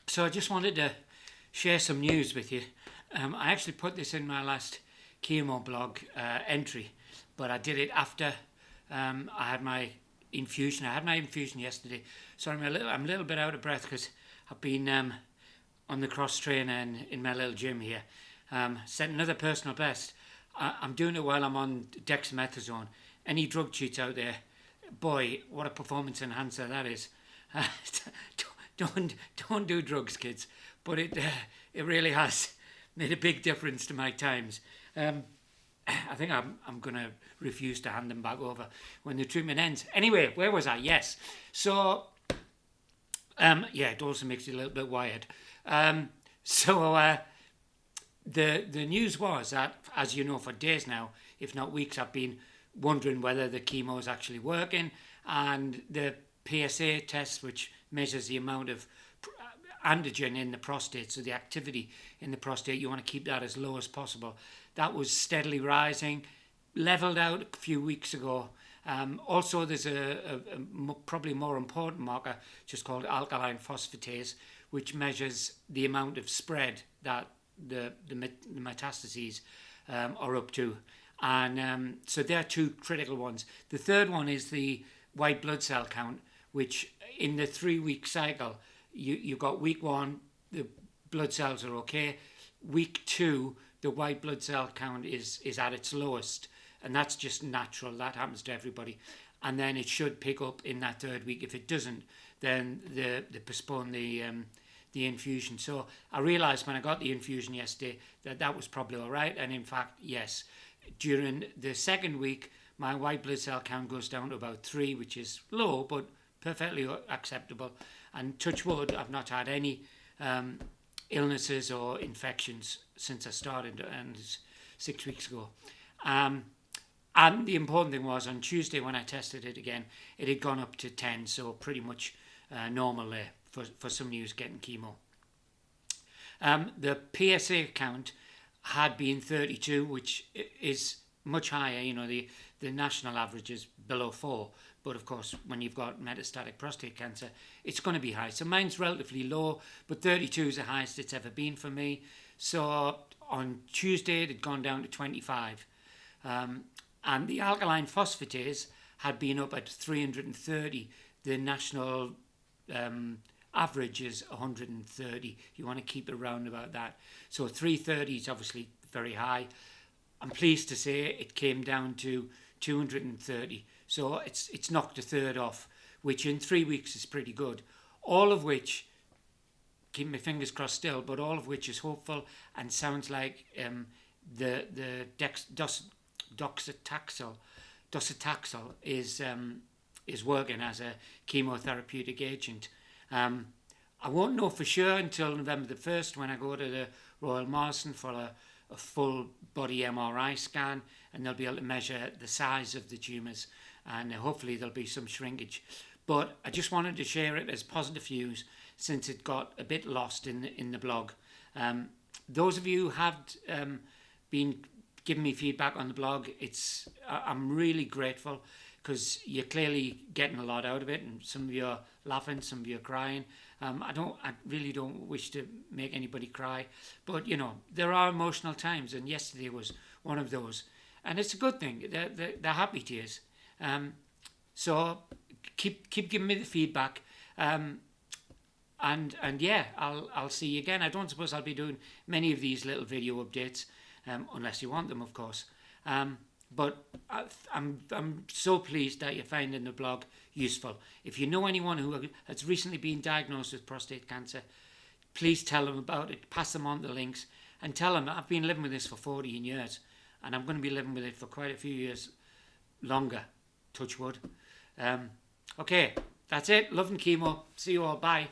So I just wanted to share some news with you. I actually put this in my last chemo blog entry, but I did it after I had my infusion. I had my infusion yesterday, so I'm a little bit out of breath because I've been on the cross trainer in my little gym here. Set another personal best. I'm doing it while I'm on dexamethasone. Any drug cheats out there, boy, what a performance enhancer that is. Don't do drugs, kids. But it really has made a big difference to my times. I think I'm going to refuse to hand them back over when the treatment ends. Anyway, where was I? Yes. So, yeah, it also makes you a little bit wired. So the news was that, as you know, for days now, if not weeks, I've been wondering whether the chemo is actually working, and the PSA test, which measures the amount of antigen in the prostate, so the activity in the prostate, you want to keep that as low as possible. That was steadily rising, leveled out a few weeks ago. Also, there's a probably more important marker, just called alkaline phosphatase, which measures the amount of spread that the metastases are up to. And so there are two critical ones. The third one is the white blood cell count, which in the 3-week cycle, you got week 1, the blood cells are okay. Week 2, the white blood cell count is at its lowest, and that's just natural. That happens to everybody. And then it should pick up in that 3rd week. If it doesn't, then they postpone the infusion. So I realised when I got the infusion yesterday that was probably all right. And in fact, yes, during the 2nd week, my white blood cell count goes down to about 3, which is low, but perfectly acceptable. And touch wood, I've not had any illnesses or infections since I started, and it's 6 weeks ago. And the important thing was, on Tuesday when I tested it again, it had gone up to 10, so pretty much normal there for somebody who's getting chemo. The PSA count had been 32, which is much higher. You know, the national average is below 4. But of course, when you've got metastatic prostate cancer, it's going to be high. So mine's relatively low, but 32 is the highest it's ever been for me. So on Tuesday, it had gone down to 25. And the alkaline phosphatase had been up at 330. The national average is 130. You want to keep it around about that. So 330 is obviously very high. I'm pleased to say it came down to 230. So it's knocked a third off, which in 3 weeks is pretty good. All of which, keep my fingers crossed still, but all of which is hopeful and sounds like the docetaxel is working as a chemotherapeutic agent. I won't know for sure until November the 1st when I go to the Royal Marsden for a full body MRI scan, and they'll be able to measure the size of the tumours, and hopefully there'll be some shrinkage. But I just wanted to share it as positive news since it got a bit lost in the blog. Those of you who have been giving me feedback on the blog, I'm really grateful, because you're clearly getting a lot out of it, and some of you are laughing, some of you are crying. I really don't wish to make anybody cry, but you know, there are emotional times, and yesterday was one of those, and it's a good thing. They're happy tears. So keep giving me the feedback, and yeah, I'll see you again. I don't suppose I'll be doing many of these little video updates, unless you want them, of course. But I'm so pleased that you're finding the blog useful. If you know anyone who has recently been diagnosed with prostate cancer, please tell them about it. Pass them on the links and tell them I've been living with this for 14 years, and I'm going to be living with it for quite a few years longer. Touch wood. Okay, that's it. Love and chemo. See you all. Bye.